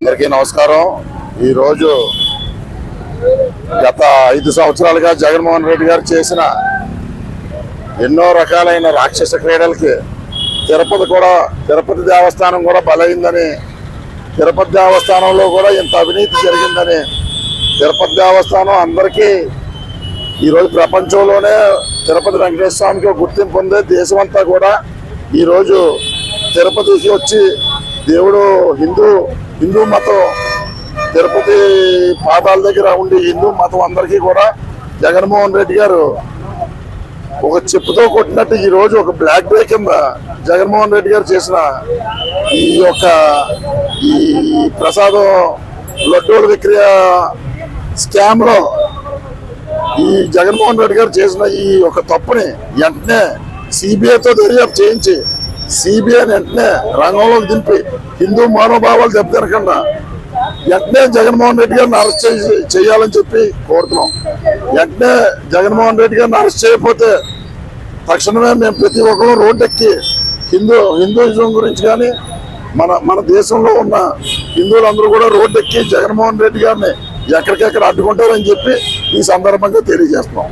అందరికీ నమస్కారం. ఈరోజు గత 5 సంవత్సరాలుగా జగన్మోహన్ రెడ్డి గారు చేసిన ఎన్నో రకాలైన రాక్షస క్రీడలకి తిరుపతి దేవస్థానం కూడా బలైందని, తిరుపతి దేవస్థానంలో కూడా ఇంత అవినీతి జరిగిందని, తిరుపతి దేవస్థానం అందరికీ ఈరోజు ప్రపంచంలోనే తిరుపతి వెంకటేశ్వర స్వామికి గుర్తింపు ఉంది. దేశమంతా కూడా ఈరోజు తిరుపతికి వచ్చి దేవుడు హిందూ మతం తిరుపతి పాదాల దగ్గర ఉండి హిందూ మతం అందరికీ కూడా జగన్మోహన్ రెడ్డి గారు ఒక చెప్పుతో కొట్టినట్టు ఈరోజు ఒక బ్లాక్ డే కింద జగన్మోహన్ రెడ్డి గారు చేసిన ఈ ప్రసాదం లడ్డూల విక్రయ స్కామ్ లో ఈ జగన్మోహన్ రెడ్డి గారు చేసిన ఈ ఒక తప్పుని వెంటనే సిబిఐతో దర్యాప్తు చేయించి సిబిఐని వెంటనే రంగంలోకి దింపి హిందూ మనోభావాలు దెబ్బతినకుండా వెంటనే జగన్మోహన్ రెడ్డి గారిని అరెస్ట్ చేయాలని చెప్పి కోరుతున్నాం. వెంటనే జగన్మోహన్ రెడ్డి గారిని అరెస్ట్ చేయకపోతే తక్షణమే మేము ప్రతి ఒక్కరూ రోడ్డెక్కి హిందూయిజం గురించి కానీ మన దేశంలో ఉన్న హిందువులందరూ కూడా రోడ్డెక్కి జగన్మోహన్ రెడ్డి గారిని ఎక్కడికెక్కడ అడ్డుకుంటారని చెప్పి ఈ సందర్భంగా తెలియజేస్తున్నాం.